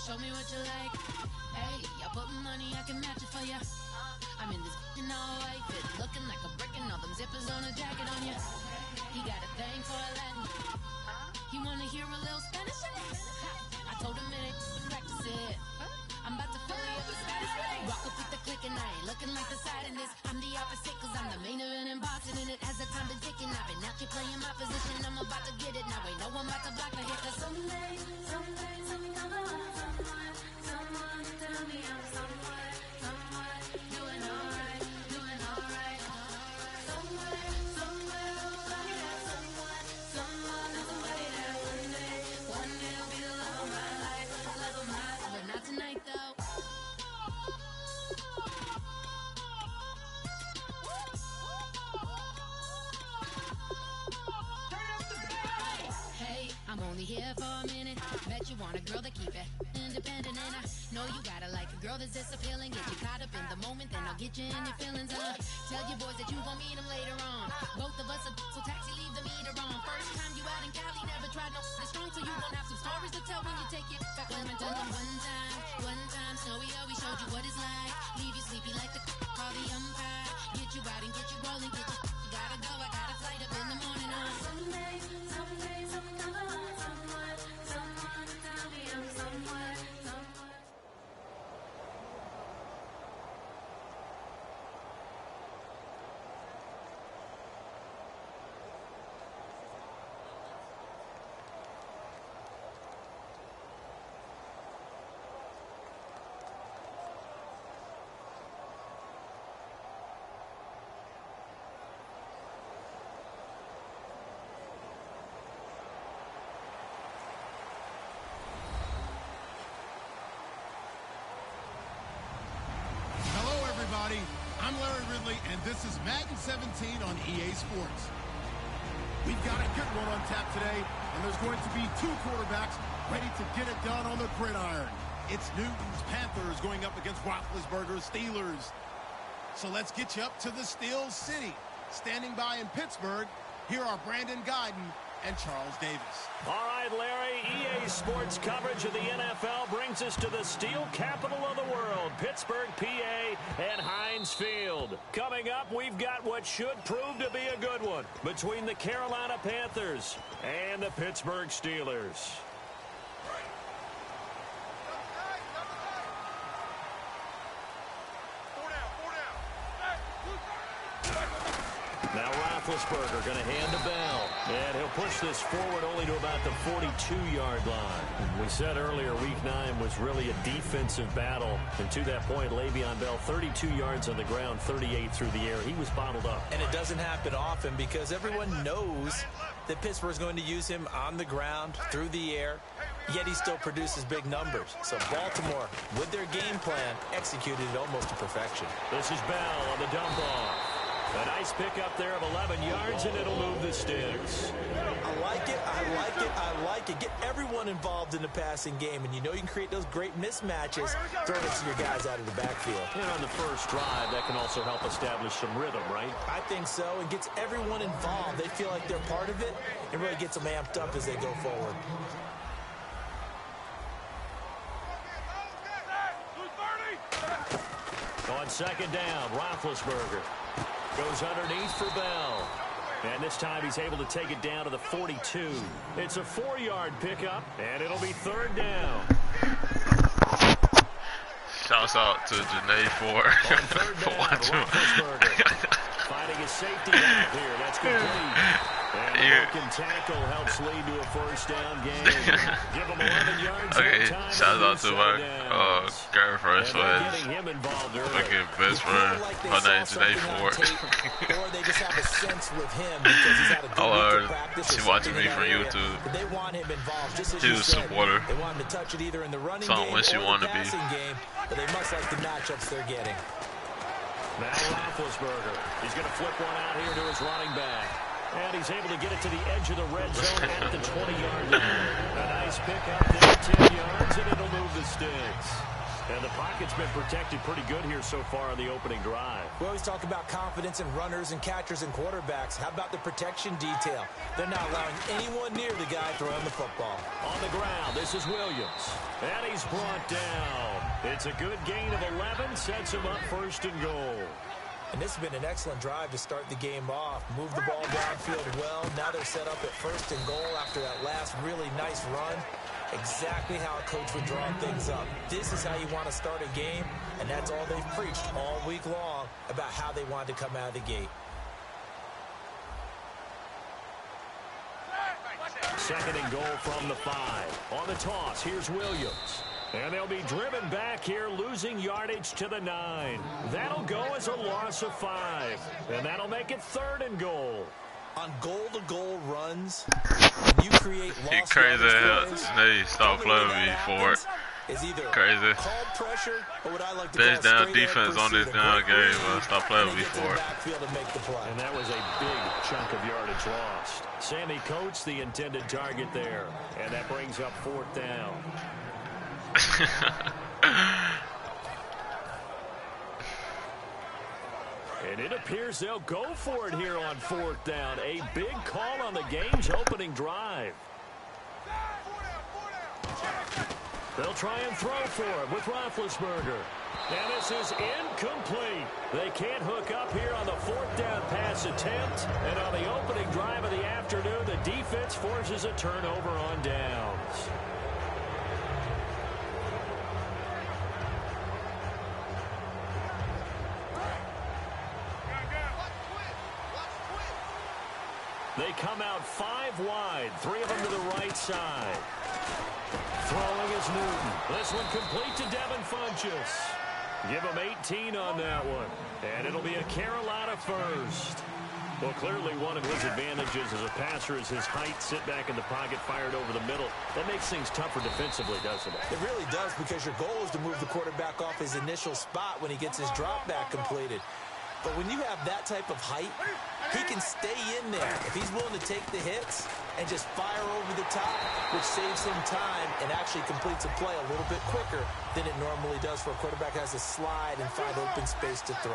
show me what you like. Hey, I put money, I can match it for ya. I'm in this in all white fit, looking like a brick and all them zippers on a jacket on ya. He got a thing for a Latin. He wanna hear a little Spanish. I told him it ain't practice it. I'm about to fill you up with status. Walk up with the click and I ain't looking like the side in this. I'm the opposite cause I'm the main event and boxing and it has a time to ticking. I've been out here playing my position. I'm about to get it now. Ain't no one about to block my hit. Cause someday, something come along. Someone tell me I'm someone doing alright. Somewhere, somebody that somebody that one day will be the love of my life. But not tonight though. Hey, I'm only here for a minute. Bet you want a girl to keep it independent, and I know you gotta like a girl that's disappealing. Get you caught up in the moment, then I'll get you in your feelings. Tell your boys that you gon' meet them later on. Both of us are so taxi, leave the meter on. First time you out in Cali, never tried no strong, so you gon' have some stories to tell when you take it back. Let me tell them one time, Snowy always showed you what it's like. Leave you sleepy like the call the umpire. Get you out and get you rolling, get you gotta go. I got a flight up in the morning on someday, something come along. Someone tell me I'm someone. I'm Larry Ridley, and this is Madden 17 on EA Sports. We've got a good one on tap today, and there's going to be two quarterbacks ready to get it done on the gridiron. It's Newton's Panthers going up against Roethlisberger's Steelers. So let's get you up to the Steel City. Standing by in Pittsburgh, here are Brandon Guyton and Charles Davis. All right, Larry, EA Sports coverage of the NFL brings us to the steel capital of the world, Pittsburgh, PA, and Heinz Field. Coming up, we've got what should prove to be a good one between the Carolina Panthers and the Pittsburgh Steelers. Now Roethlisberger going to hand to Bell. And he'll push this forward only to about the 42-yard line. We said earlier Week 9 was really a defensive battle. And to that point, Le'Veon Bell, 32 yards on the ground, 38 through the air. He was bottled up. And it doesn't happen often because everyone knows that Pittsburgh's going to use him on the ground, through the air, yet he still produces big numbers. So Baltimore, with their game plan, executed it almost to perfection. This is Bell on the dump off. A nice pickup there of 11 yards, and it'll move the sticks. I like it, I like it, I like it. Get everyone involved in the passing game, and you know you can create those great mismatches, throwing it to your guys out of the backfield. And on the first drive, that can also help establish some rhythm, right? I think so. It gets everyone involved. They feel like they're part of it, and really gets them amped up as they go forward. On second down, Roethlisberger goes underneath for Bell. And this time he's able to take it down to the 42. It's a 4-yard pickup, and it'll be third down. Shouts out to Janae for watching. Finding his safety valve here. That's complete. And the broken tackle helps lead to a first down game. Give him 11 yards. Okay, shout out to my girlfriend for fucking best friend. Her name's Janae Ford. Or they just have a sense with him because he's had a good week of practice. She watching me from YouTube. They want him involved. Just as she was a supporter. They want him to touch it either in the running game or the passing game. But they must like the matchups they're getting. Now Roethlisberger. He's going to flip one out here to his running back. And he's able to get it to the edge of the red zone at the 20-yard line. A nice pickup there, 10 yards, and it'll move the sticks. And the pocket's been protected pretty good here so far on the opening drive. We always talk about confidence in runners and catchers and quarterbacks. How about the protection detail? They're not allowing anyone near the guy throwing the football. On the ground, this is Williams. And he's brought down. It's a good gain of 11, sets him up first and goal. And this has been an excellent drive to start the game off. Move the ball downfield well. Now they're set up at first and goal after that last really nice run. Exactly how a coach would draw things up. This is how you want to start a game, and that's all they've preached all week long about how they wanted to come out of the gate. Second and goal from the 5. On the toss, here's Williams. And they'll be driven back here, losing yardage to the 9. That'll go as a loss of 5. And that'll make it third and goal. On goal-to-goal runs, when you create lost crazy yardage hell. They stop playing me for it. Is either Crazy. called pressure or what I like to Best call down defense on this down game. Stop playing me for it. And that was a big chunk of yardage lost. Sammy Coates, the intended target there. And that brings up fourth down. And it appears they'll go for it here on fourth down. A big call on the game's opening drive. They'll try and throw for it with Roethlisberger. And this is incomplete. They can't hook up here on the fourth down pass attempt. And on the opening drive of the afternoon, the defense forces a turnover on downs. They come out 5 wide, 3 of them to the right side. Throwing is Newton. This one complete to Devin Funchess. Give him 18 on that one. And it'll be a Carolina first. Well, clearly one of his advantages as a passer is his height, sit back in the pocket, fired over the middle. That makes things tougher defensively, doesn't it? It really does, because your goal is to move the quarterback off his initial spot when he gets his drop back completed. But when you have that type of height, he can stay in there if he's willing to take the hits and just fire over the top, which saves him time and actually completes a play a little bit quicker than it normally does for a quarterback who has to slide and find open space to throw.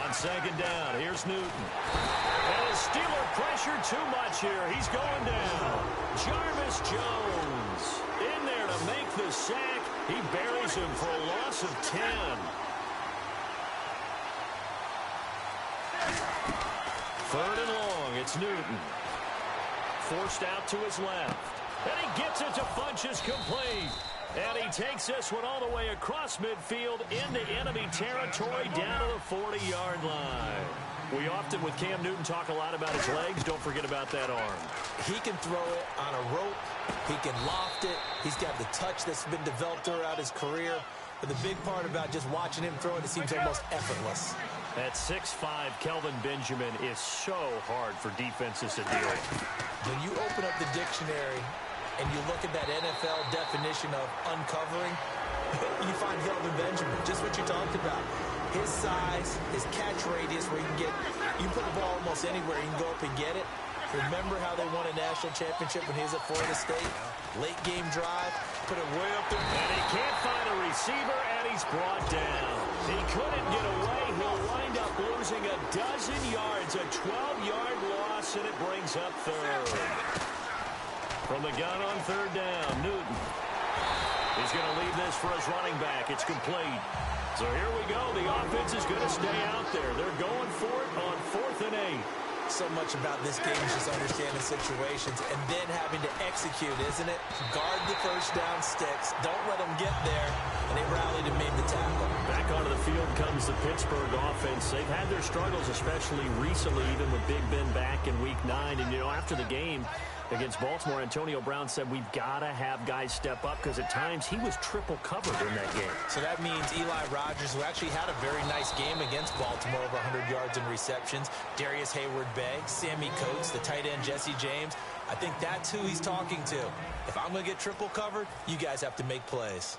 On second down, here's Newton. And his Steeler pressure too much here. He's going down. Jarvis Jones in there to make the sack. He buries him for a loss of 10. Third and long, it's Newton. Forced out to his left. And he gets it to Funchess complete. And he takes this one all the way across midfield into enemy territory down to the 40-yard line. We often, with Cam Newton, talk a lot about his legs. Don't forget about that arm. He can throw it on a rope. He can loft it. He's got the touch that's been developed throughout his career. But the big part about just watching him throw it seems almost effortless. At 6'5", Kelvin Benjamin is so hard for defenses to deal with. When you open up the dictionary and you look at that NFL definition of uncovering, you find Kelvin Benjamin, just what you talked about. His size, his catch radius, where you can put the ball almost anywhere, you can go up and get it. Remember how they won a national championship when he was at Florida State? Late game drive, put it way up there. And he can't find a receiver, and he's brought down. He couldn't get away. He'll wind up losing a dozen yards, a 12-yard loss, and it brings up third. From the gun on third down, Newton. He's going to leave this for his running back. It's complete. So here we go. The offense is going to stay out there. They're going for it on 4th and 8. So much about this game is just understanding situations and then having to execute, isn't it? Guard the first down sticks. Don't let them get there. And they rallied and made the tackle. Back onto the field comes the Pittsburgh offense. They've had their struggles, especially recently, even with Big Ben back in Week 9. And, after the game against Baltimore, Antonio Brown said we've got to have guys step up because at times he was triple covered in that game. So that means Eli Rogers, who actually had a very nice game against Baltimore, over 100 yards in receptions, Darius Hayward-Beggs, Sammy Coates, the tight end Jesse James. I think that's who he's talking to. If I'm going to get triple covered, you guys have to make plays.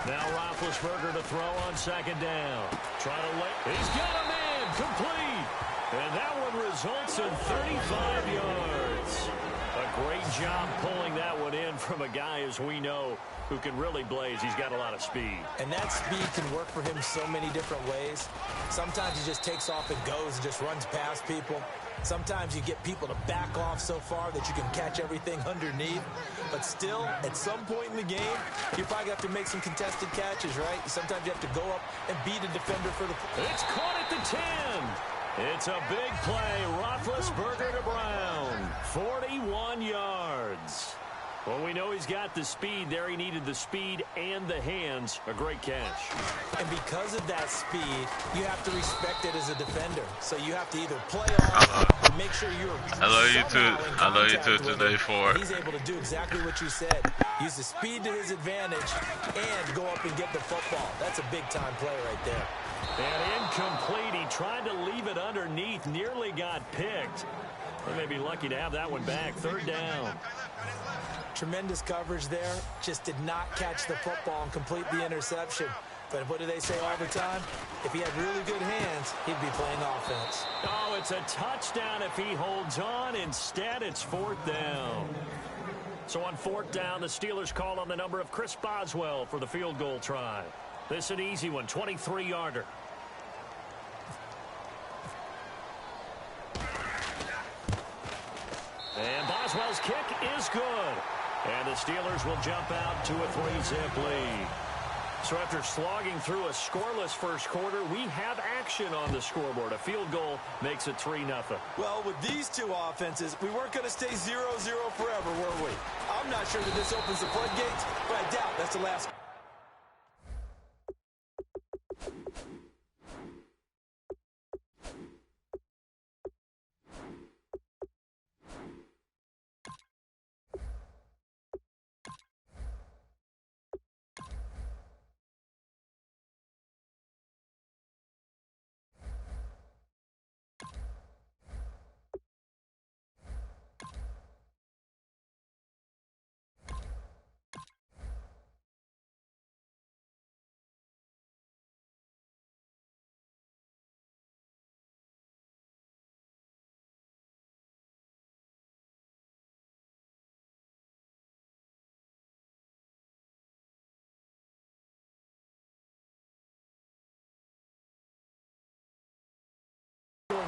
Now Roethlisberger to throw on second down. Try to lay. He's got a man complete. And that one results in 35 yards. A great job pulling that one in from a guy, as we know, who can really blaze. He's got a lot of speed. And that speed can work for him so many different ways. Sometimes he just takes off and goes and just runs past people. Sometimes you get people to back off so far that you can catch everything underneath. But still, at some point in the game, you probably have to make some contested catches, right? Sometimes you have to go up and beat a defender for the... It's caught at the 10. It's a big play. Roethlisberger to Brown. 41 yards. Well, we know he's got the speed there. He needed the speed and the hands. A great catch. And because of that speed, you have to respect it as a defender. So you have to either play off or make sure you're... I love you too today for it. He's able to do exactly what you said. Use the speed to his advantage and go up and get the football. That's a big-time play right there. And incomplete. He tried to leave it underneath. Nearly got picked. They may be lucky to have that one back. Third down. Tremendous coverage there. Just did not catch the football and complete the interception. But what do they say all the time? If he had really good hands, he'd be playing offense. Oh, it's a touchdown if he holds on. Instead, it's fourth down. So on fourth down, the Steelers call on the number of Chris Boswell for the field goal try. This is an easy one, 23-yarder. And Boswell's kick is good. And the Steelers will jump out to a 3-zip lead. So after slogging through a scoreless first quarter, we have action on the scoreboard. A field goal makes it 3-0. Well, with these two offenses, we weren't going to stay 0-0 forever, were we? I'm not sure that this opens the floodgates, but I doubt that's the last.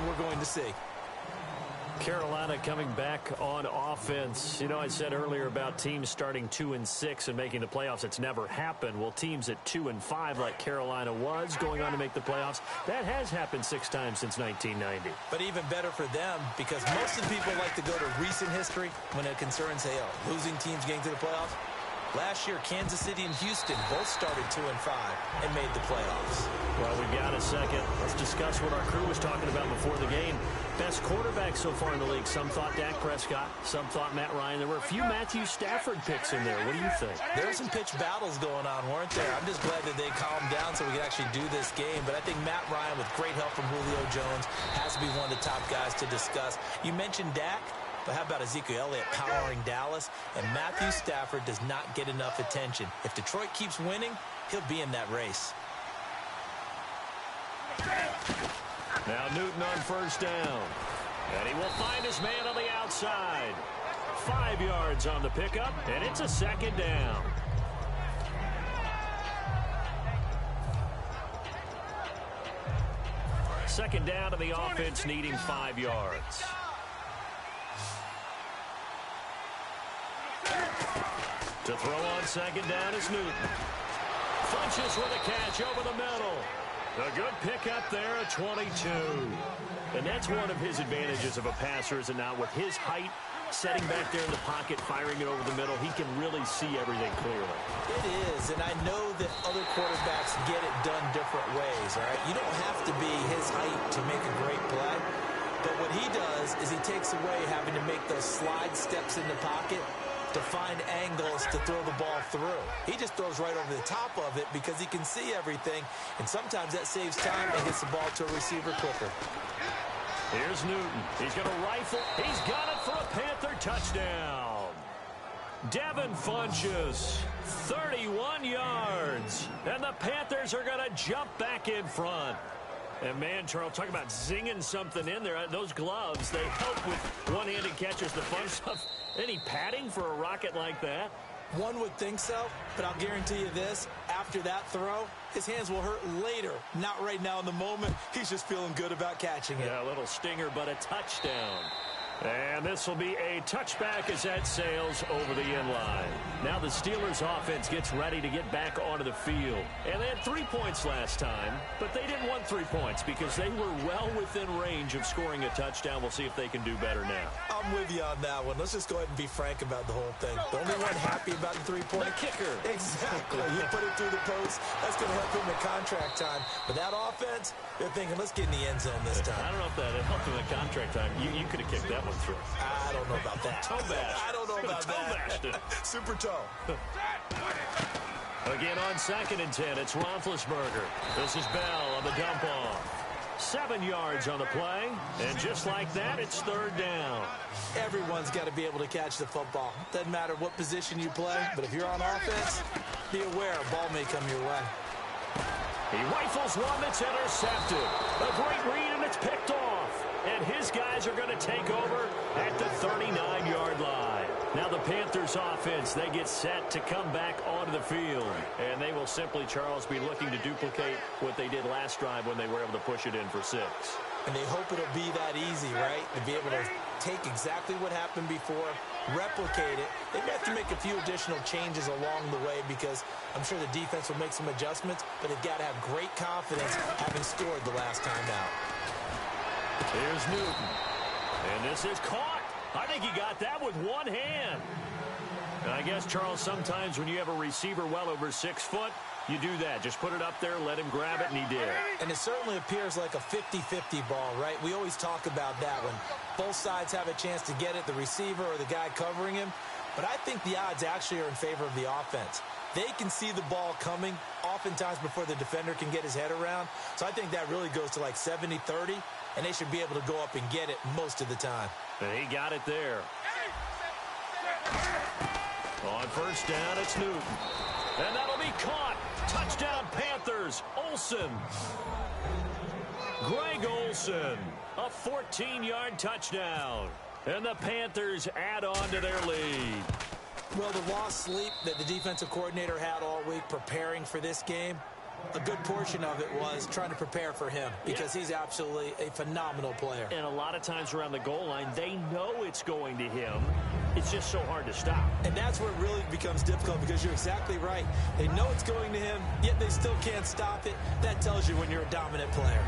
We're going to see. Carolina coming back on offense. You know, I said earlier about teams starting 2-6 and making the playoffs. It's never happened. Well, teams at 2-5 like Carolina was going on to make the playoffs, that has happened 6 times since 1990. But even better for them, because most of the people like to go to recent history when it concerns, say, losing teams getting to the playoffs. Last year, Kansas City and Houston both started 2-5 and made the playoffs. Well, we've got a second. Let's discuss what our crew was talking about before the game. Best quarterback so far in the league. Some thought Dak Prescott. Some thought Matt Ryan. There were a few Matthew Stafford picks in there. What do you think? There were some pitch battles going on, weren't there? I'm just glad that they calmed down so we could actually do this game. But I think Matt Ryan, with great help from Julio Jones, has to be one of the top guys to discuss. You mentioned Dak. But how about Ezekiel Elliott powering Dallas? And Matthew Stafford does not get enough attention. If Detroit keeps winning, he'll be in that race. Now Newton on first down. And he will find his man on the outside. 5 yards on the pickup, and it's a second down. Second down to the offense, needing 5 yards. To throw on second down is Newton. Funches with a catch over the middle. A good pickup there at 22. And that's one of his advantages of a passer, is it not? With his height, setting back there in the pocket, firing it over the middle, he can really see everything clearly. It is, and I know that other quarterbacks get it done different ways, all right? You don't have to be his height to make a great play. But what he does is he takes away having to make those slide steps in the pocket to find angles to throw the ball through. He just throws right over the top of it because he can see everything, and sometimes that saves time and gets the ball to a receiver quicker. Here's Newton. He's going to rifle. He's got it for a Panther touchdown. Devin Funchess, 31 yards. And the Panthers are going to jump back in front. And, man, Charles, talk about zinging something in there. Those gloves, they help with one-handed catches, the fun stuff. Any padding for a rocket like that? One would think so, but I'll guarantee you this. After that throw, his hands will hurt later. Not right now in the moment. He's just feeling good about catching it. Yeah, a little stinger, but a touchdown. And this will be a touchback as that sails over the end line. Now the Steelers offense gets ready to get back onto the field. And they had 3 points last time, but they didn't want 3 points because they were well within range of scoring a touchdown. We'll see if they can do better now. I'm with you on that one. Let's just go ahead and be frank about the whole thing. The only one happy about the 3-point. The kicker. Exactly. You put it through the post. That's going to help him in contract time. But that offense, they're thinking, let's get in the end zone this time. I don't know if that helped him in contract time. You could have kicked that one through. I don't know about that. Toe bash. I don't know about that. Super toe. Again on 2nd and 10, it's Roethlisberger. This is Bell on the dump off. 7 yards on the play, and just like that, it's 3rd down. Everyone's got to be able to catch the football. Doesn't matter what position you play, but if you're on offense, be aware a ball may come your way. He rifles one that's intercepted. A great read, and it's picked off. And his guys are going to take over at the 39-yard line. Now the Panthers offense, they get set to come back onto the field. And they will simply, Charles, be looking to duplicate what they did last drive when they were able to push it in for 6. And they hope it'll be that easy, right? To be able to take exactly what happened before, replicate it. They may have to make a few additional changes along the way because I'm sure the defense will make some adjustments, but they've got to have great confidence having scored the last time out. Here's Newton. And this is caught. I think he got that with one hand. And I guess, Charles, sometimes when you have a receiver well over 6 foot, you do that. Just put it up there, let him grab it, and he did. And it certainly appears like a 50-50 ball, right? We always talk about that when both sides have a chance to get it, the receiver or the guy covering him. But I think the odds actually are in favor of the offense. They can see the ball coming oftentimes before the defender can get his head around. So I think that really goes to like 70-30, and they should be able to go up and get it most of the time. And he got it there. On 1st down, it's Newton. And that'll be caught. Touchdown, Panthers. Olsen. Greg Olsen. A 14-yard touchdown. And the Panthers add on to their lead. Well, the lost sleep that the defensive coordinator had all week preparing for this game, a good portion of it was trying to prepare for him because he's absolutely a phenomenal player. And a lot of times around the goal line, they know it's going to him. It's just so hard to stop. And that's where it really becomes difficult because you're exactly right. They know it's going to him, yet they still can't stop it. That tells you when you're a dominant player.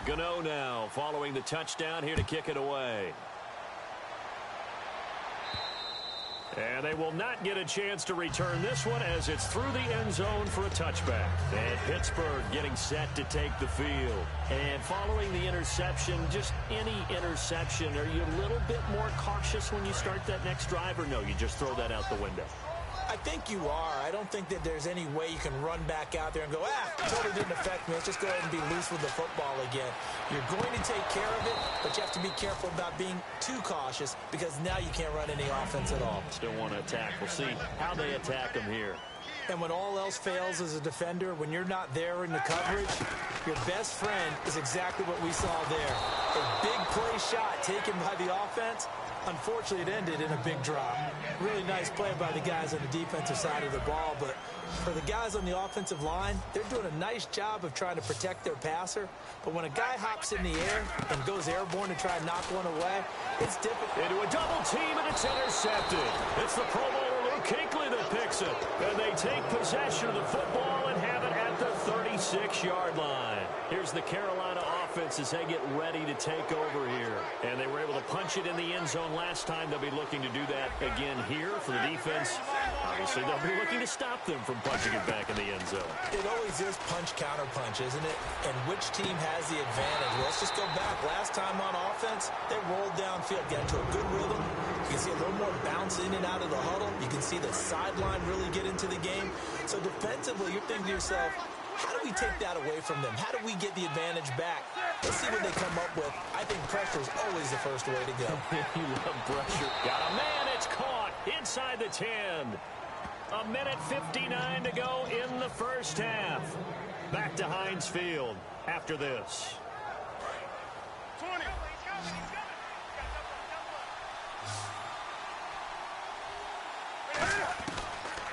Gano now following the touchdown here to kick it away. And they will not get a chance to return this one as it's through the end zone for a touchback. And Pittsburgh getting set to take the field. And following the interception, just any interception, are you a little bit more cautious when you start that next drive, or no, you just throw that out the window? I think you are. I don't think that there's any way you can run back out there and go, totally didn't affect me. Let's just go ahead and be loose with the football again. You're going to take care of it, but you have to be careful about being too cautious because now you can't run any offense at all. Still want to attack. We'll see how they attack them here. And when all else fails as a defender, when you're not there in the coverage, your best friend is exactly what we saw there. A big play shot taken by the offense. Unfortunately, it ended in a big drop. Really nice play by the guys on the defensive side of the ball, but for the guys on the offensive line, they're doing a nice job of trying to protect their passer. But when a guy hops in the air and goes airborne to try and knock one away, it's difficult. Into a double team, and it's intercepted. It's the Pro Bowler Luke Kuechly that picks it. And they take possession of the football and have it at the 36-yard line. Here's the Carolina offense offense as they get ready to take over here. And they were able to punch it in the end zone last time. They'll be looking to do that again here for the defense. Obviously, they'll be looking to stop them from punching it back in the end zone. It always is punch-counter-punch, isn't it? And which team has the advantage? Well, let's just go back. Last time on offense, they rolled downfield, got into a good rhythm. You can see a little more bounce in and out of the huddle. You can see the sideline really get into the game. So defensively, you're thinking to yourself, how do we take that away from them? How do we get the advantage back? Let's see what they come up with. I think pressure is always the first way to go. You love pressure. Got a man. It's caught inside the 10. A minute 59 to go in the first half. Back to Heinz Field after this. 20.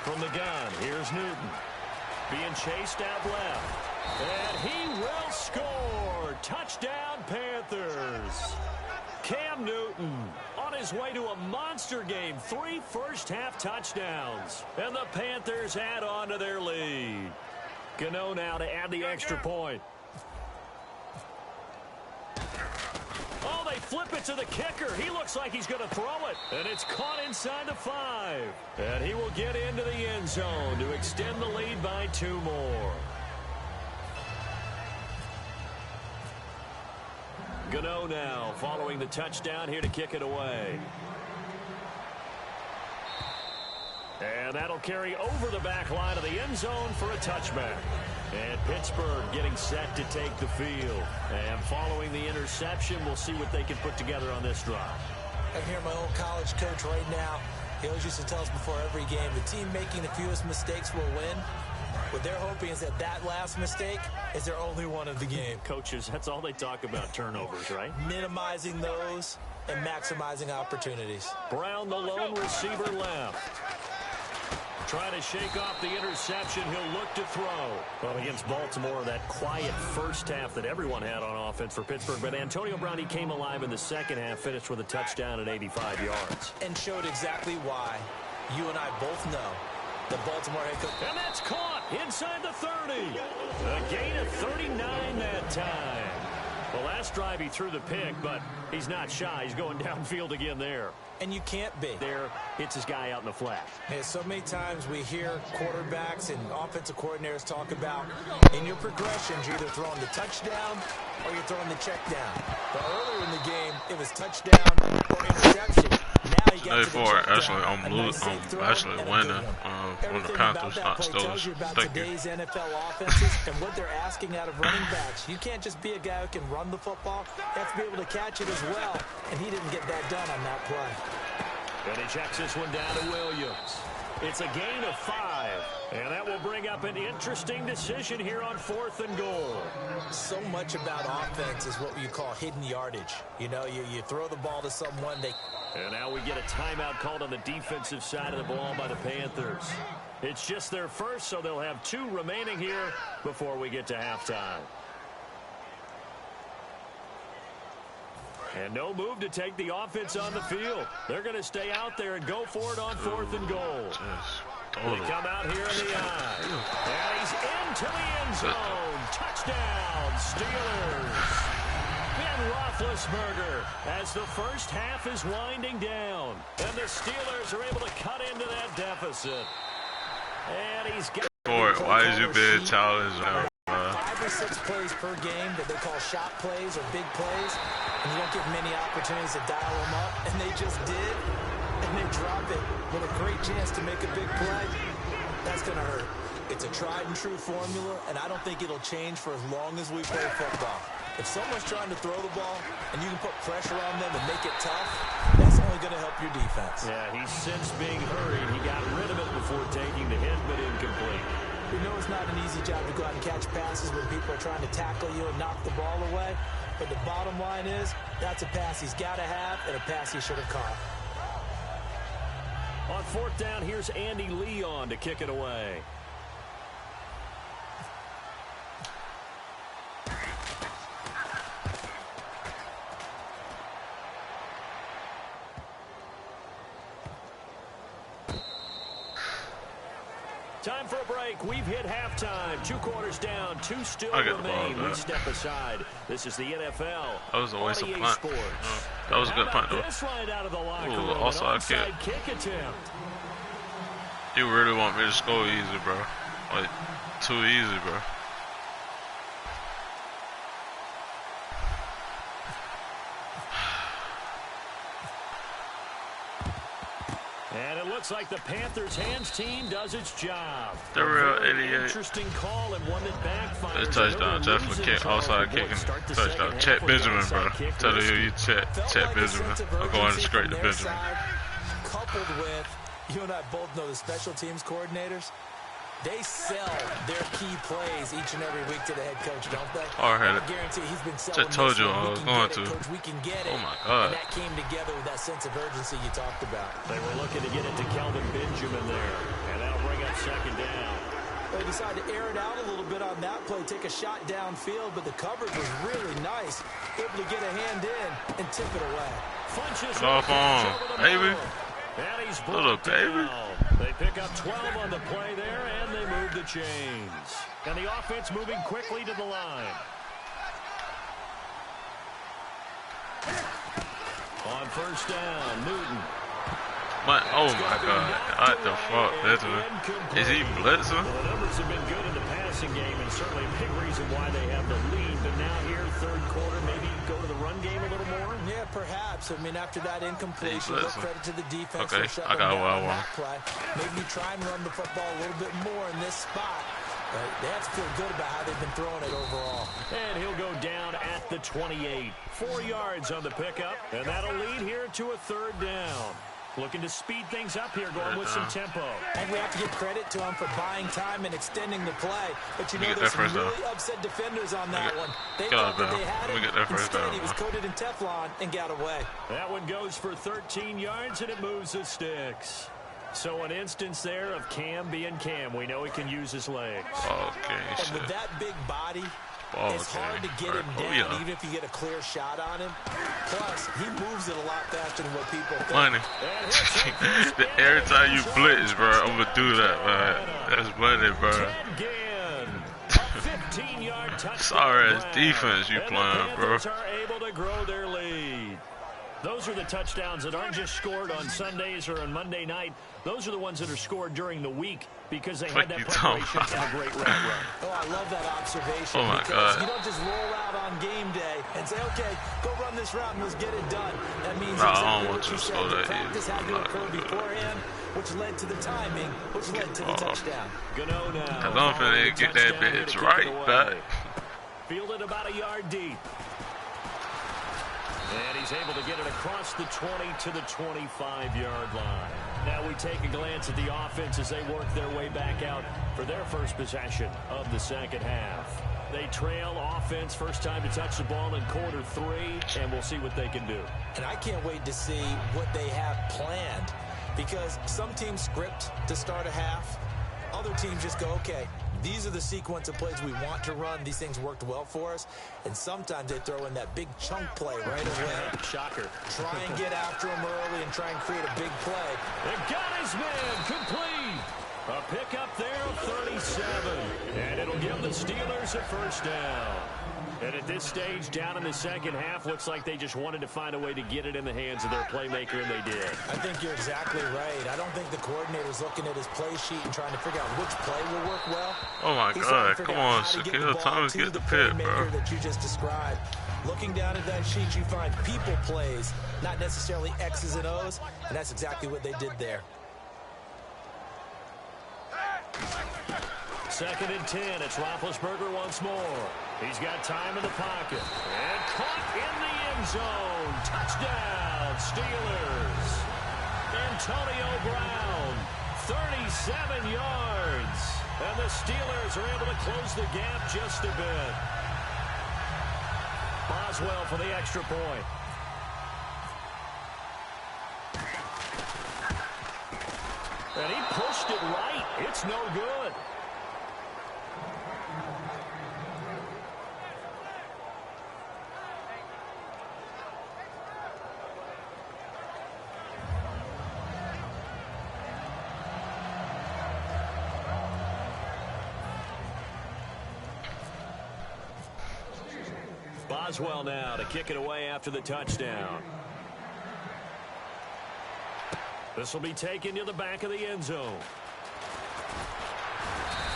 From the gun, here's Newton. Being chased out left. And he will score. Touchdown, Panthers. Cam Newton on his way to a monster game. 3 first-half touchdowns. And the Panthers add on to their lead. Gano now to add the extra point. Oh, they flip it to the kicker. He looks like he's going to throw it. And it's caught inside the 5. And he will get into the end zone to extend the lead by 2 more. Gano now following the touchdown here to kick it away. And that'll carry over the back line of the end zone for a touchback. And Pittsburgh getting set to take the field. And following the interception, we'll see what they can put together on this drive. I hear my old college coach right now. He always used to tell us before every game, the team making the fewest mistakes will win. What they're hoping is that that last mistake is their only one of the game. Coaches, that's all they talk about, turnovers, right? Minimizing those and maximizing opportunities. Brown, the lone receiver left. Trying to shake off the interception. He'll look to throw. Well, against Baltimore, that quiet first half that everyone had on offense for Pittsburgh. But Antonio Brown, he came alive in the second half, finished with a touchdown at 85 yards. And showed exactly why. You and I both know the Baltimore head coach. And that's caught inside the 30. A gain of 39 that time. Well, last drive he threw the pick, but he's not shy. He's going downfield again there. And you can't be. There, hits his guy out in the flat. And so many times we hear quarterbacks and offensive coordinators talk about in your progressions, you're either throwing the touchdown or you're throwing the check down. But earlier in the game, it was touchdown or interception. Now you got to the check actually, down. I'm actually winning when the Panthers not tells you about today's NFL offenses and what they're asking out of running backs. You can't just be a guy who can run the football. You have to be able to catch it as well. And he didn't get that done on that play. And he checks this one down to Williams. It's a gain of 5. And that will bring up an interesting decision here on 4th and goal. So much about offense is what you call hidden yardage. You know, you throw the ball to someone. And now we get a timeout called on the defensive side of the ball by the Panthers. It's just their first, so they'll have 2 remaining here before we get to halftime. And no move to take the offense on the field. They're going to stay out there and go for it on 4th and goal. They come out here in the eye. And he's into the end zone. Touchdown, Steelers. Ben Roethlisberger as the first half is winding down. And the Steelers are able to cut into that deficit. And he's got... Why is you being challenged? 5 or 6 plays per game that they call shot plays or big plays. And you don't get many opportunities to dial them up. And they just did. And they drop it with a great chance to make a big play. That's going to hurt. It's a tried and true formula, and I don't think it'll change for as long as we play football. If someone's trying to throw the ball and you can put pressure on them and make it tough, that's only going to help your defense. Yeah, he's since being hurried. He got rid of it before taking the hit, but incomplete. We know it's not an easy job to go out and catch passes when people are trying to tackle you and knock the ball away. But the bottom line is, that's a pass he's got to have and a pass he should have caught. On 4th down, here's Andy Leon to kick it away. Time for a break. We've hit halftime. 2 quarters down. 2 still I get the ball remain. back. We step aside. This is the NFL. That was a waste of EA punt. Sports. That was a good punt, though. This right out of the locker Ooh, room. also An I kick. onside kick attempt. You really want me to score easy, bro. Like, too easy, bro. And it looks like the Panthers' hands team does its job. The real 88. Interesting call and one that backfires. The touchdown, definitely kick, outside kicking, touchdown. Check Benjamin, bro. Tell you check Benjamin. I'm going to scrape the Benjamin. Coupled with, you and I both know the special teams coordinators. They sell their key plays each and every week to the head coach, don't they? Hard-headed. I guarantee he's been selling. Just told you I was going to. Coach, we can get it. Oh my God. And that came together with that sense of urgency you talked about. They were looking to get it to Kelvin Benjamin there, and that'll bring up second down. They decided to air it out a little bit on that play, take a shot downfield, but the coverage was really nice. Able to get a hand in and tip it away. Funches off on, baby. And he's Little brought baby. down. They pick up 12 on the play there, and they move the chains. And the offense moving quickly to the line. On first down, Newton. Oh my God. What the fuck, Benjamin? Is he blitzing? Well, the numbers have been good in the passing game, and certainly a big reason why they have the lead. But now here, third quarter, maybe go to the run game a little more? Yeah, perhaps. I mean, after that incompletion, look credit to the defense. Okay, I got what I want. Maybe you try and run the football a little bit more in this spot. But they have to feel good about how they've been throwing it overall. And he'll go down at the 28. 4 yards on the pickup, and that'll lead here to a third down. Looking to speed things up here, going with some tempo. And we have to give credit to him for buying time and extending the play. But you know, there's some really upset defenders on that one. They thought that they had it. Instead, he was coated in Teflon and got away. That one goes for 13 yards, and it moves the sticks. So an instance there of Cam being Cam. We know he can use his legs. Okay, and with that big body, it's hard to get him down, even if you get a clear shot on him. Plus, he moves it a lot faster than what people think. Money. Every time you blitz, bro, I'm going to do that, man. That's money, bro. Sorry, it's defense you playing, bro. Are able to grow their lead. Those are the touchdowns that aren't just scored on Sundays or on Monday night. Those are the ones that are scored during the week because they had that preparation and a great route run. Oh, I love that observation. Oh, my God. You don't just roll out on game day and say, okay, go run this route and let's get it done. That means I don't exactly want what you to said. slow The that practice had to occur beforehand, which led to the timing, which led to the touchdown. Gano now. I don't know if they get that bitch right back. Fielded about a yard deep. And he's able to get it across the 20 to the 25-yard line. Now we take a glance at the offense as they work their way back out for their first possession of the second half. They trail offense, first time to touch the ball in quarter 3, and we'll see what they can do. And I can't wait to see what they have planned, because some teams script to start a half. Other teams just go, okay, these are the sequence of plays we want to run. These things worked well for us. And sometimes they throw in that big chunk play right away. Shocker. Try and get after him early and try and create a big play. They've got his man complete. A pickup there of 37. And it'll give the Steelers a first down. And at this stage, down in the second half, looks like they just wanted to find a way to get it in the hands of their playmaker, and they did. I think you're exactly right. I don't think the coordinator's looking at his play sheet and trying to figure out which play will work well. Oh, my God. Come on, Shaquille Thomas, get the pit, bro. That you just described. Looking down at that sheet, you find people plays, not necessarily X's and O's, and that's exactly what they did there. Second and 10. It's Roethlisberger once more. He's got time in the pocket. And caught in the end zone. Touchdown, Steelers. Antonio Brown, 37 yards. And the Steelers are able to close the gap just a bit. Boswell for the extra point. And he pushed it right. It's no good. Boswell now to kick it away after the touchdown. This will be taken to the back of the end zone.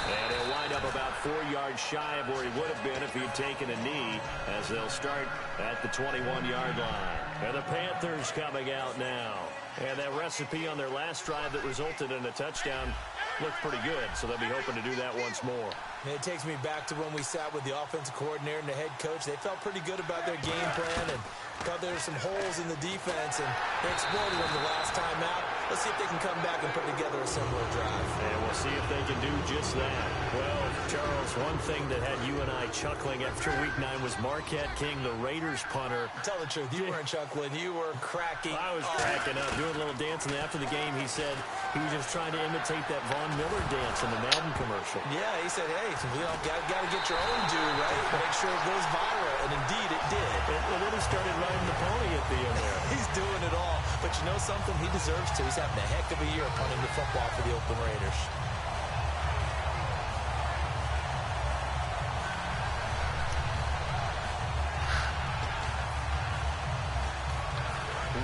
And he'll wind up about 4 yards shy of where he would have been if he had taken a knee, as they'll start at the 21-yard line. And the Panthers coming out now. And that recipe on their last drive that resulted in a touchdown looked pretty good, so they'll be hoping to do that once more. And it takes me back to when we sat with the offensive coordinator and the head coach. They felt pretty good about their game plan and thought there were some holes in the defense, and they exploited them the last time out. Let's see if they can come back and put together a similar drive. And we'll see if they can do just that. Well, Charles, one thing that had you and I chuckling after Week 9 was Marquette King, the Raiders punter. Tell the truth, you weren't chuckling. You were cracking. I was cracking up, doing a little dance, and after the game he said he was just trying to imitate that Von Miller dance in the Madden commercial. Yeah, he said, hey, you know, got to get your own due, right? Make sure it goes viral, and indeed it did. And then he started riding the pony at the end there. He's doing it all. But you know something? He deserves to. He's having a heck of a year punting the football for the Oakland Raiders.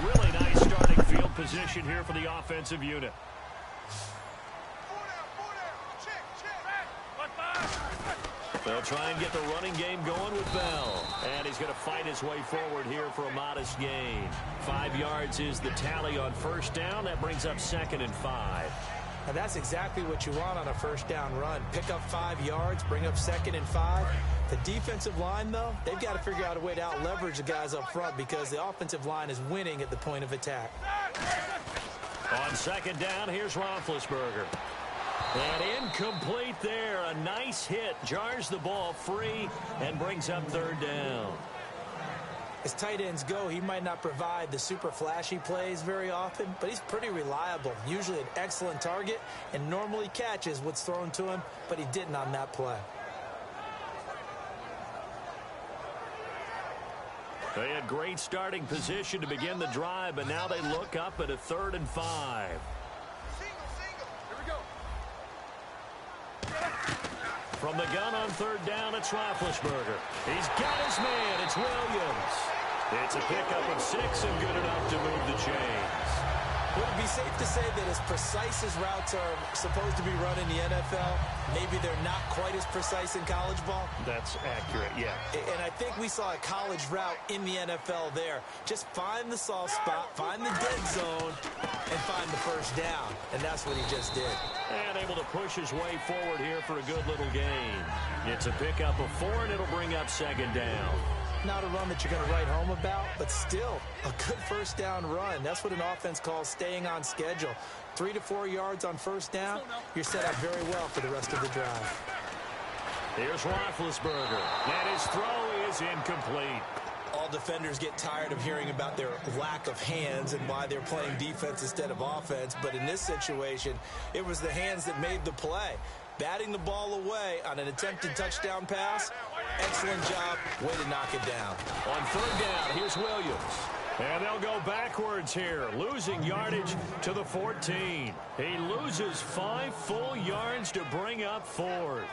Really nice starting field position here for the offensive unit. They'll try and get the running game going with Bell. And he's going to fight his way forward here for a modest gain. 5 yards is the tally on first down. That brings up 2nd and 5. And that's exactly what you want on a first down run. Pick up 5 yards, bring up 2nd and 5. The defensive line, though, they've got to figure out a way to out-leverage the guys up front because the offensive line is winning at the point of attack. On 2nd down, here's Roethlisberger. And incomplete there. A nice hit. Jars the ball free and brings up 3rd down. As tight ends go, he might not provide the super flashy plays very often, but he's pretty reliable. Usually an excellent target and normally catches what's thrown to him, but he didn't on that play. They had great starting position to begin the drive, but now they look up at a 3rd and 5. From the gun on 3rd down, it's Roethlisberger. He's got his man. It's Williams. It's a pickup of 6 and good enough to move the chains. Would it be safe to say that as precise as routes are supposed to be run in the NFL, maybe they're not quite as precise in college ball? That's accurate, yeah. And I think we saw a college route in the NFL there. Just find the soft spot, find the dead zone, and find the first down. And that's what he just did. And able to push his way forward here for a good little gain. It's a pickup of 4, and it'll bring up 2nd down. Not a run that you're going to write home about, but still a good first down run. That's what an offense calls staying on schedule. 3 to 4 yards on first down, you're set up very well for the rest of the drive. Here's Roethlisberger, and his throw is incomplete. All defenders get tired of hearing about their lack of hands and why they're playing defense instead of offense, but in this situation, it was the hands that made the play. Batting the ball away on an attempted touchdown pass. Excellent job. Way to knock it down. On 3rd down, here's Williams. And they'll go backwards here, losing yardage to the 14. He loses 5 full yards to bring up 4th.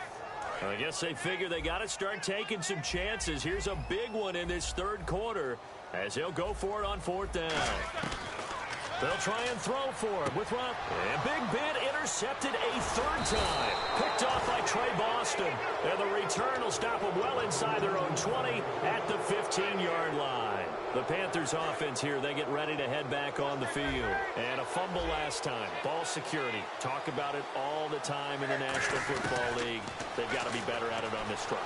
I guess they figure they got to start taking some chances. Here's a big one in this 3rd quarter as he'll go for it on 4th down. They'll try and throw for him with Rupp. And Big Ben intercepted a 3rd time. Picked off by Trey Boston. And the return will stop them well inside their own 20 at the 15-yard line. The Panthers offense here, they get ready to head back on the field. And a fumble last time. Ball security. Talk about it all the time in the National Football League. They've got to be better at it on this drive.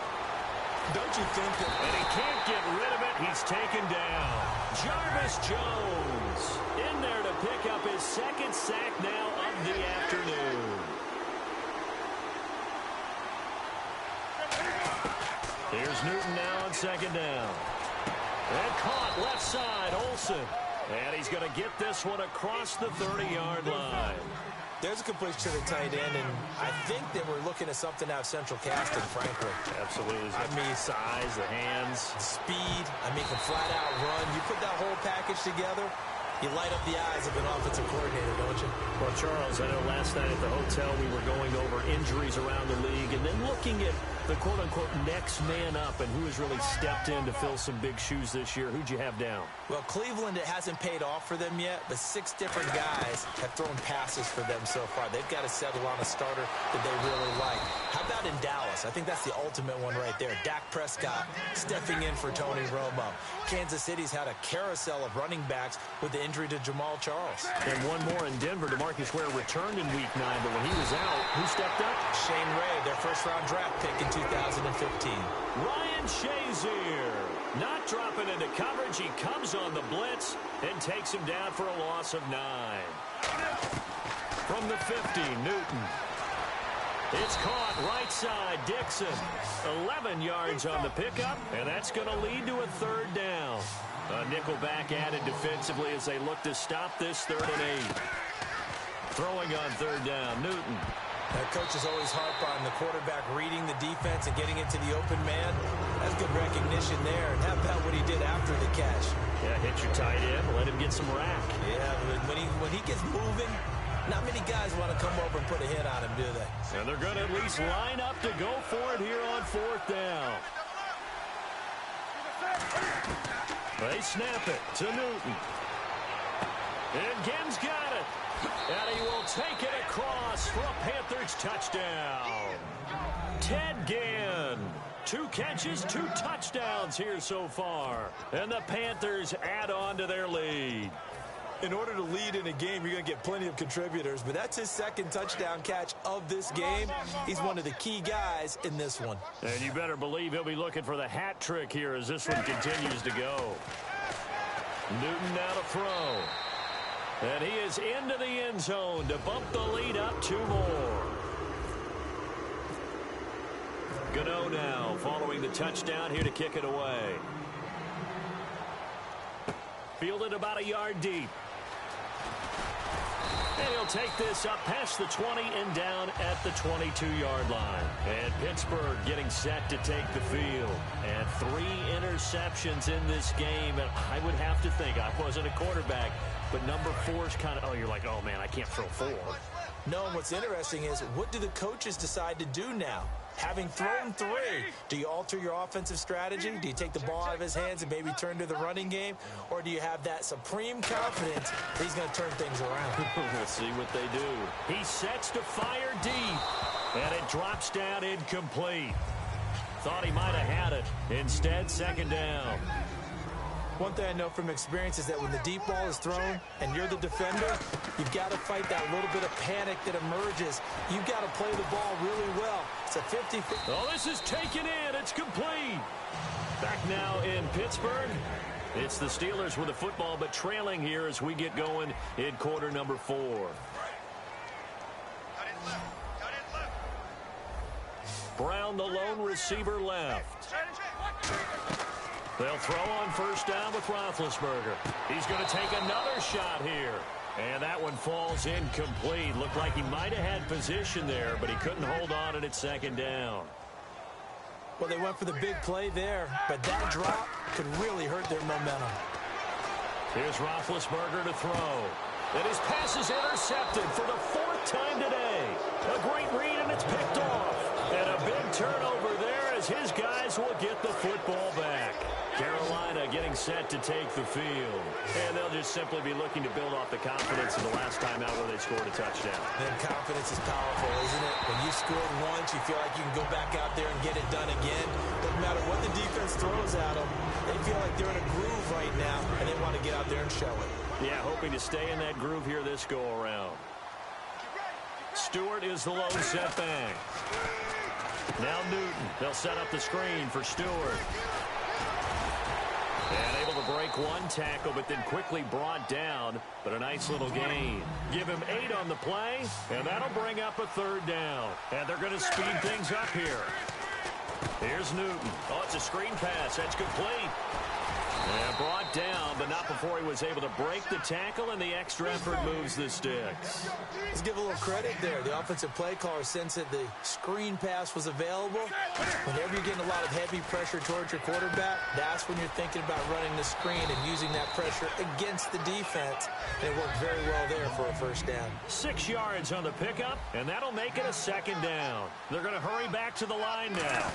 Don't you think that... And he can't get rid of it. He's taken down. Jarvis Jones in there to pick up his 2nd sack now of the afternoon. Here's Newton now on 2nd down. And caught left side, Olsen. And he's going to get this one across the 30-yard line. There's a completion to the tight end, and I think that we're looking at something out of central casting, frankly. Absolutely. I mean, size, the hands. Speed. I mean, the flat-out run. You put that whole package together, you light up the eyes of an offensive coordinator, don't you? Well, Charles, I know last night at the hotel we were going over injuries around the league and then looking at the quote-unquote next man up and who has really stepped in to fill some big shoes this year. Who'd you have down? Well, Cleveland, it hasn't paid off for them yet, but 6 different guys have thrown passes for them so far. They've got to settle on a starter that they really like. How about in Dallas? I think that's the ultimate one right there. Dak Prescott stepping in for Tony Romo. Kansas City's had a carousel of running backs with the injury to Jamal Charles. And one more in Denver. DeMarcus Ware returned in Week 9, but when he was out, who stepped up? Shane Ray, their first-round draft pick in 2015. Ryan Shazier not dropping into coverage. He comes on the blitz and takes him down for a loss of 9. From the 50, Newton. It's caught right side, Dixon. 11 yards on the pickup, and that's going to lead to a 3rd down. A nickelback added defensively as they look to stop this 3rd and 8. Throwing on 3rd down, Newton. That coach is always harp on the quarterback reading the defense and getting it to the open man. That's good recognition there. And how about what he did after the catch? Yeah, hit your tight end, let him get some rack. Yeah, when he gets moving, not many guys want to come over and put a hit on him, do they? And they're going to at least line up to go for it here on 4th down. They snap it to Newton. And Ginn's got it. And he will take it across for a Panthers touchdown. Ted Ginn. 2 catches, 2 touchdowns here so far. And the Panthers add on to their lead. In order to lead in a game, you're going to get plenty of contributors, but that's his 2nd touchdown catch of this game. He's one of the key guys in this one. And you better believe he'll be looking for the hat trick here as this one continues to go. Newton now to throw. And he is into the end zone to bump the lead up 2 more. Gano now following the touchdown here to kick it away. Fielded about a yard deep. And he'll take this up past the 20 and down at the 22-yard line. And Pittsburgh getting set to take the field. And 3 interceptions in this game. And I would have to think, I wasn't a quarterback, but number 4 is kind of, oh, you're like, oh, man, I can't throw 4. No, what's interesting is, what do the coaches decide to do now? Having thrown 3, do you alter your offensive strategy? Do you take the ball out of his hands and maybe turn to the running game? Or do you have that supreme confidence that he's going to turn things around? We'll see what they do. He sets to fire deep, and it drops down incomplete. Thought he might have had it. Instead, 2nd down. One thing I know from experience is that when the deep ball is thrown and you're the defender, you've got to fight that little bit of panic that emerges. You've got to play the ball really well. It's a 50-50. Oh, this is taken in. It's complete. Back now in Pittsburgh. It's the Steelers with the football, but trailing here as we get going in quarter number 4. Brown, the lone receiver, left. They'll throw on 1st down with Roethlisberger. He's going to take another shot here. And that one falls incomplete. Looked like he might have had position there, but he couldn't hold on and it's 2nd down. Well, they went for the big play there, but that drop could really hurt their momentum. Here's Roethlisberger to throw. And his pass is intercepted for the 4th time today. A great read, and it's picked off. And a big turnover there as his guys will get the football back. Carolina getting set to take the field. And they'll just simply be looking to build off the confidence of the last time out where they scored a touchdown. Then confidence is powerful, isn't it? When you scored once, you feel like you can go back out there and get it done again. Doesn't matter what the defense throws at them. They feel like they're in a groove right now, and they want to get out there and show it. Yeah, hoping to stay in that groove here this go-around. Stewart is the lone setback. Now Newton. They'll set up the screen for Stewart. And able to break 1 tackle, but then quickly brought down. But a nice little gain. Give him 8 on the play, and that'll bring up a 3rd down. And they're going to speed things up here. Here's Newton. Oh, it's a screen pass. That's complete. And brought down, but not before he was was able to break the tackle, and the extra effort moves the sticks. Let's give a little credit there. The offensive play caller sensed that the screen pass was available. Whenever you're getting a lot of heavy pressure towards your quarterback, that's when you're thinking about running the screen and using that pressure against the defense. And it worked very well there for a first down. 6 yards on the pickup, and that'll make it a second down. They're going to hurry back to the line now.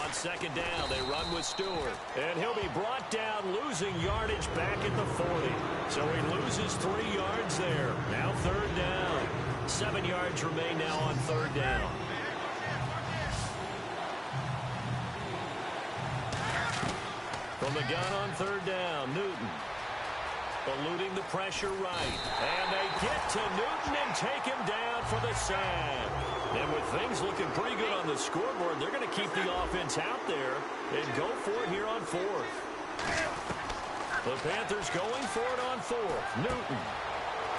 On second down, they run with Stewart. And he'll be brought down, losing yardage back at the 40. So he loses 3 yards there. Now third down. 7 yards remain now on third down. From the gun on third down, Newton. Eluding the pressure right. And they get to Newton and take him down for the sack. And with things looking pretty good on the scoreboard, they're going to keep the offense out there and go for it here on fourth. The Panthers going for it on fourth. Newton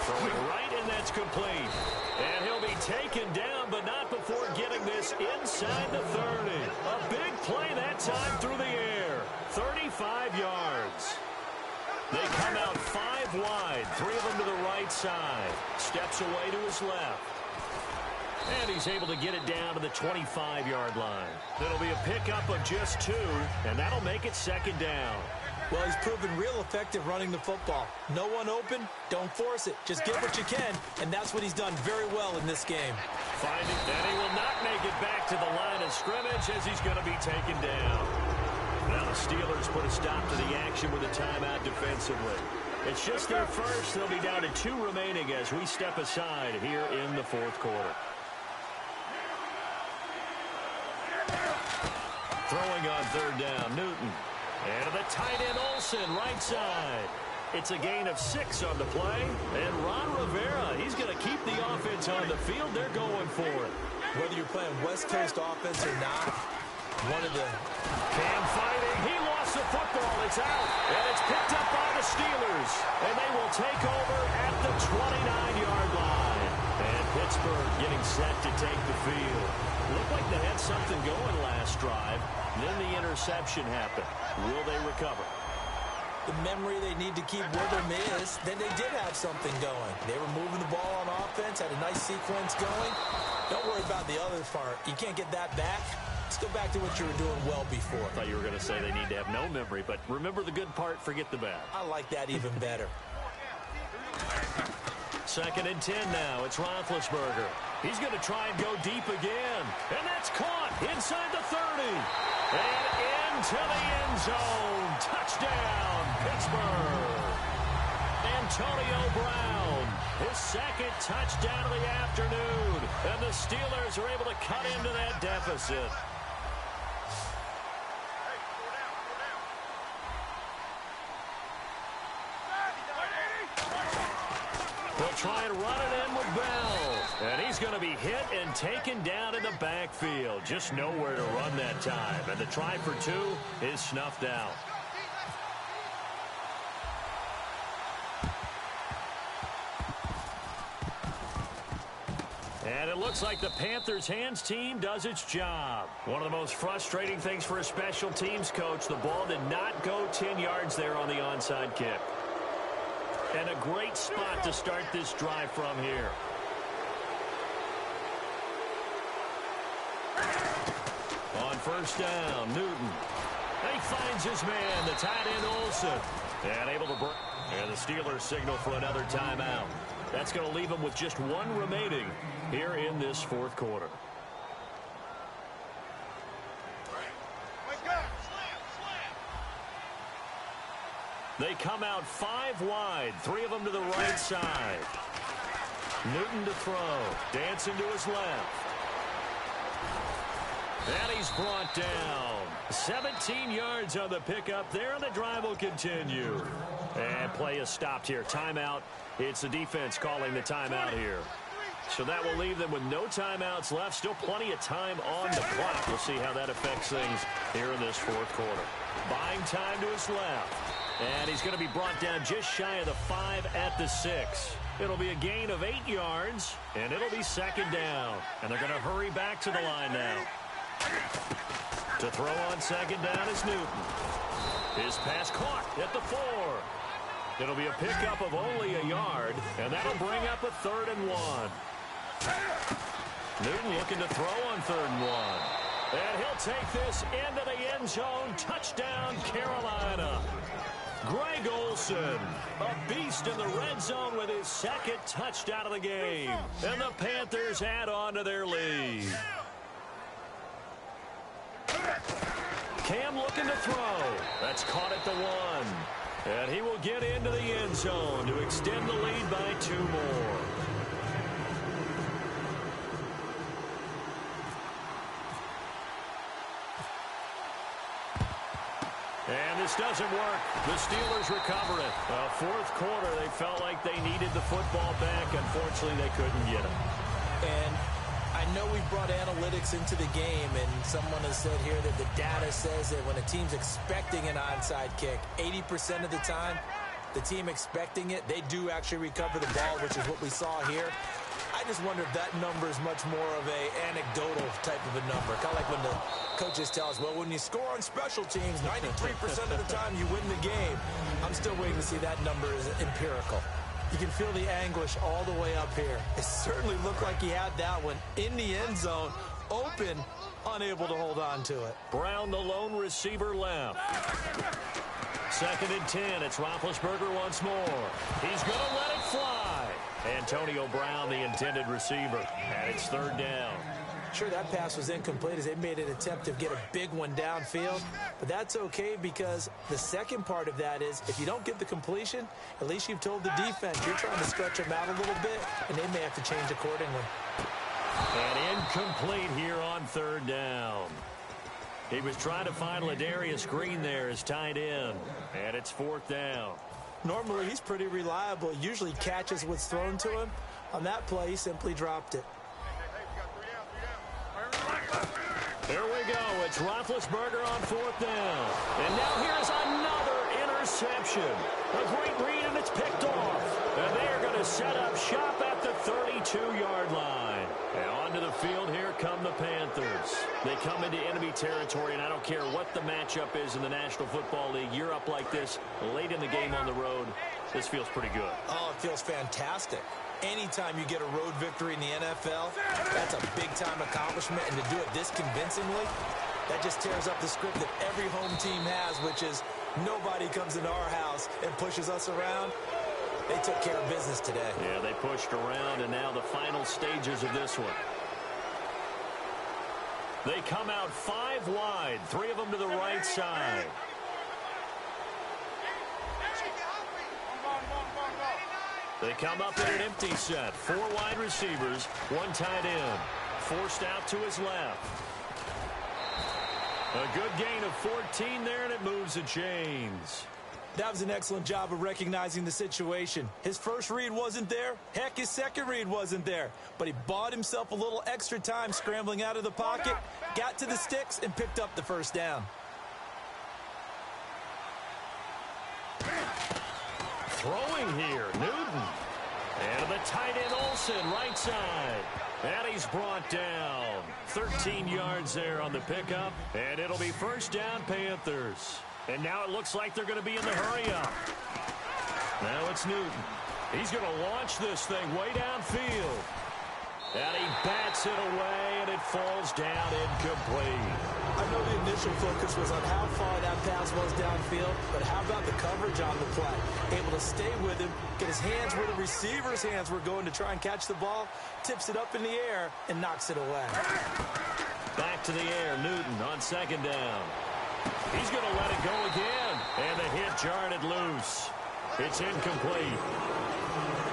throwing right, and that's complete. And he'll be taken down, but not before getting this inside the 30. A big play that time through the air. 35 yards. They come out 5 wide, 3 of them to the right side. Steps away to his left. And he's able to get it down to the 25-yard line. It'll be a pickup of just 2, and that'll make it second down. Well, he's proven real effective running the football. No one open, don't force it. Just get what you can, and that's what he's done very well in this game. Finding that he will not make it back to the line of scrimmage as he's going to be taken down. Now the Steelers put a stop to the action with a timeout defensively. It's just their first. They'll be down to 2 remaining as we step aside here in the fourth quarter. Throwing on third down, Newton. And to the tight end, Olsen, right side. It's a gain of 6 on the play. And LilRuffjr, he's going to keep the offense on the field. They're going for it. Whether you're playing West Coast offense or not, one of the... Cam fighting. He lost the football. It's out. And it's picked up by the Steelers. And they will take over at the 29-yard line. And Pittsburgh getting set to take the field. Looked like they had something going last drive. Then the interception happened. Will they recover? The memory they need to keep with them is that they did have something going. They were moving the ball on offense, had a nice sequence going. Don't worry about the other part. You can't get that back. Let's go back to what you were doing well before. I thought you were going to say they need to have no memory, but remember the good part, forget the bad. I like that even better. Second and 10 now. It's Roethlisberger. He's going to try and go deep again. And that's caught inside the 30. And into the end zone. Touchdown, Pittsburgh. Antonio Brown, his second touchdown of the afternoon. And the Steelers are able to cut into that deficit. They'll try and run it in with Bell. And he's going to be hit and taken down in the backfield. Just nowhere to run that time. And the try for 2 is snuffed out. And it looks like the Panthers' hands team does its job. One of the most frustrating things for a special teams coach, the ball did not go 10 yards there on the onside kick. And a great spot to start this drive from here. On first down, Newton. He finds his man, the tight end Olsen. And able to break. And the Steelers signal for another timeout. That's going to leave them with just 1 remaining here in this fourth quarter. They come out 5 wide, 3 of them to the right side. Newton to throw, dancing to his left. And he's brought down. 17 yards on the pickup there, and the drive will continue. And play is stopped here. Timeout. It's the defense calling the timeout here. So that will leave them with no timeouts left. Still plenty of time on the clock. We'll see how that affects things here in this fourth quarter. Buying time to his left. And he's going to be brought down just shy of the 5 at the 6. It'll be a gain of 8 yards, and it'll be second down. And they're going to hurry back to the line now. To throw on second down is Newton. His pass caught at the 4. It'll be a pickup of only a yard, and that'll bring up a 3rd and 1. Newton looking to throw on 3rd and 1. And he'll take this into the end zone. Touchdown, Carolina. Greg Olsen, a beast in the red zone with his 2nd touchdown of the game. And the Panthers add on to their lead. Cam looking to throw. That's caught at the 1. And he will get into the end zone to extend the lead by 2 more. And this doesn't work. The Steelers recover it. 4th quarter, they felt like they needed the football back. Unfortunately, they couldn't get it. And I know we brought analytics into the game, and someone has said here that the data says that when a team's expecting an onside kick, 80% of the time, the team expecting it, they do actually recover the ball, which is what we saw here. I just wonder if that number is much more of a anecdotal type of a number. Kind of like when the coaches tell us, well, when you score on special teams, 93% of the time you win the game. I'm still waiting to see that number is empirical. You can feel the anguish all the way up here. It certainly looked like he had that one in the end zone, open, unable to hold on to it. Brown, the lone receiver, left. 2nd and 10. It's Roethlisberger once more. He's going to let it fly. Antonio Brown, the intended receiver. And it's 3rd down. Sure, that pass was incomplete as they made an attempt to get a big one downfield. But that's okay because the second part of that is if you don't get the completion, at least you've told the defense you're trying to stretch them out a little bit, and they may have to change accordingly. And incomplete here on 3rd down. He was trying to find Ladarius Green there as tight end. And it's 4th down. Normally, he's pretty reliable. Usually catches what's thrown to him. On that play, he simply dropped it. Here we go. It's Roethlisberger on 4th down. And now here's another interception. A great read, and it's picked off. And they're going to set up shop at the 32-yard line. And onto the field, here come the Panthers. They come into enemy territory, and I don't care what the matchup is in the National Football League. You're up like this late in the game on the road. This feels pretty good. Oh, it feels fantastic. Anytime you get a road victory in the NFL, that's a big-time accomplishment, and to do it this convincingly, that just tears up the script that every home team has, which is nobody comes into our house and pushes us around. They took care of business today. Yeah, they pushed around, and now the final stages of this one. They come out 5 wide, 3 of them to the right side. They come up in an empty set. 4 wide receivers, 1 tight end. Forced out to his left. A good gain of 14 there, and it moves the chains. That was an excellent job of recognizing the situation. His first read wasn't there. Heck, his second read wasn't there. But he bought himself a little extra time scrambling out of the pocket, got to the sticks, and picked up the 1st down. Throwing here, Newton. And the tight end Olsen, right side. And he's brought down. 13 yards there on the pickup. And it'll be 1st down, Panthers. And now it looks like they're going to be in the hurry-up. Now it's Newton. He's going to launch this thing way downfield. And he bats it away, and it falls down incomplete. I know the initial focus was on how far that pass was downfield, but how about the coverage on the play? Able to stay with him, get his hands where the receiver's hands were going to try and catch the ball, tips it up in the air, and knocks it away. Back to the air, Newton on 2nd down. He's going to let it go again, and the hit jarred it loose. It's incomplete.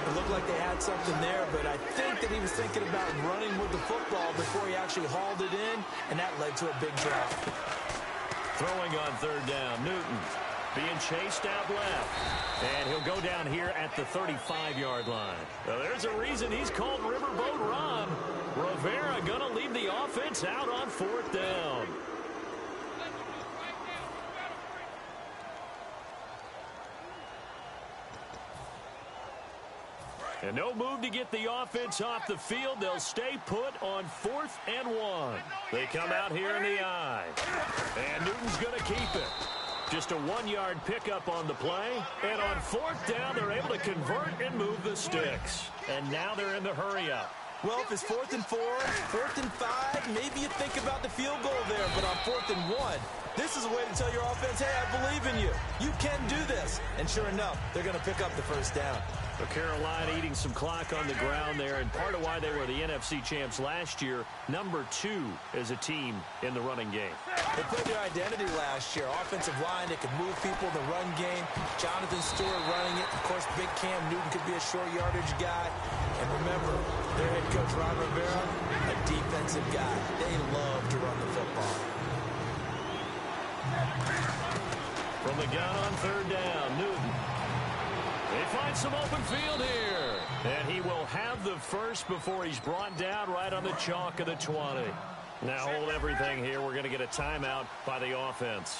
It looked like they had something there, but I think that he was thinking about running with the football before he actually hauled it in, and that led to a big drop. Throwing on 3rd down, Newton being chased out left, and he'll go down here at the 35-yard line. Now, there's a reason he's called Riverboat Ron. Rivera going to leave the offense out on 4th down. And no move to get the offense off the field. They'll stay put on 4th and 1. They come out here in the I. And Newton's going to keep it. Just a 1-yard pickup on the play. And on 4th down, they're able to convert and move the sticks. And now they're in the hurry-up. Well, if it's 4th and 4, 4th and 5, maybe you think about the field goal there. But on 4th and 1, this is a way to tell your offense, hey, I believe in you. You can do this. And sure enough, they're going to pick up the first down. So Carolina eating some clock on the ground there, and part of why they were the NFC champs last year, number 2 as a team in the running game. They played their identity last year. Offensive line, they could move people in the run game. Jonathan Stewart running it. Of course, big Cam Newton could be a short yardage guy. And remember, their head coach, Ron Rivera, a defensive guy. They love to run the football. From the gun on 3rd down, Newton. They find some open field here. And he will have the first before he's brought down right on the chalk of the 20. Now hold everything here. We're going to get a timeout by the offense.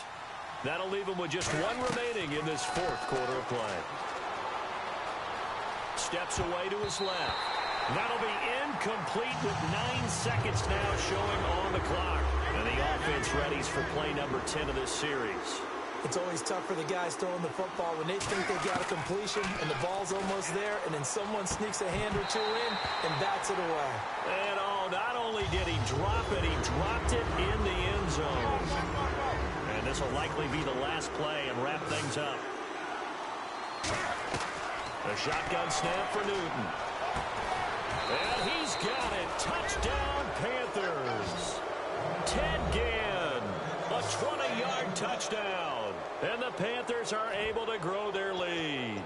That'll leave him with just 1 remaining in this 4th quarter of play. Steps away to his left. That'll be incomplete with 9 seconds now showing on the clock. And the offense readies for play number 10 of this series. It's always tough for the guys throwing the football when they think they got a completion and the ball's almost there, and then someone sneaks a hand or 2 in and bats it away. And not only did he drop it, he dropped it in the end zone. And this will likely be the last play and wrap things up. A shotgun snap for Newton. And he's got it. Touchdown, Panthers. Ted Ginn, a 20-yard touchdown. And the Panthers are able to grow their lead.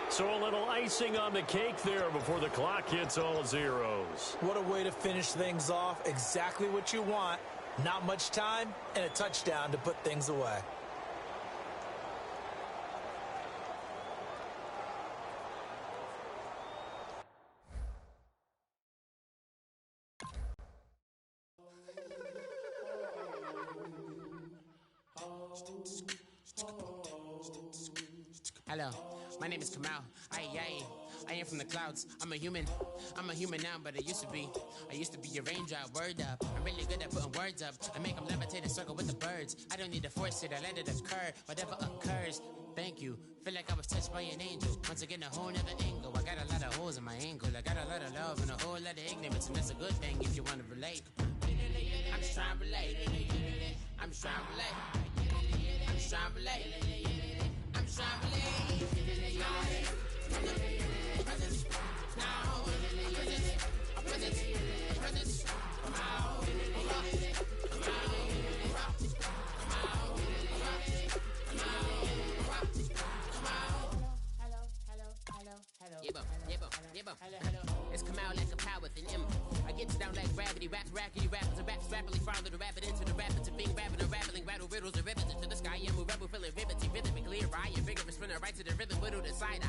So a little icing on the cake there before the clock hits all zeros. What a way to finish things off. Exactly what you want. Not much time and a touchdown to put things away. Hello, my name is Kamal. I am from the clouds. I'm a human now, but I used to be a raindrop. Word up, I'm really good at putting words up. I make them levitate and circle with the birds. I don't need to force it, I let it occur. Whatever occurs, thank you. Feel like I was touched by an angel. Once again, a whole nother angle. I got a lot of holes in my angle. I got a lot of love and a whole lot of ignorance, and that's a good thing if you want to relate. I'm just trying to relate. I'm just trying to relate. I'm just trying to relate. I'm just trying to relate. Presence, now, presence, come out, It's come out like a power with an M. I get you down like gravity, rackety rappers and raps rapidly follow the rapid into the rapids of being rapping and rattling, rattle riddles and rivets into the sky. I'm a rebel, feeling riveting, rhythmically, clear eye and vigorous spinner right to the rhythm, whittle the side.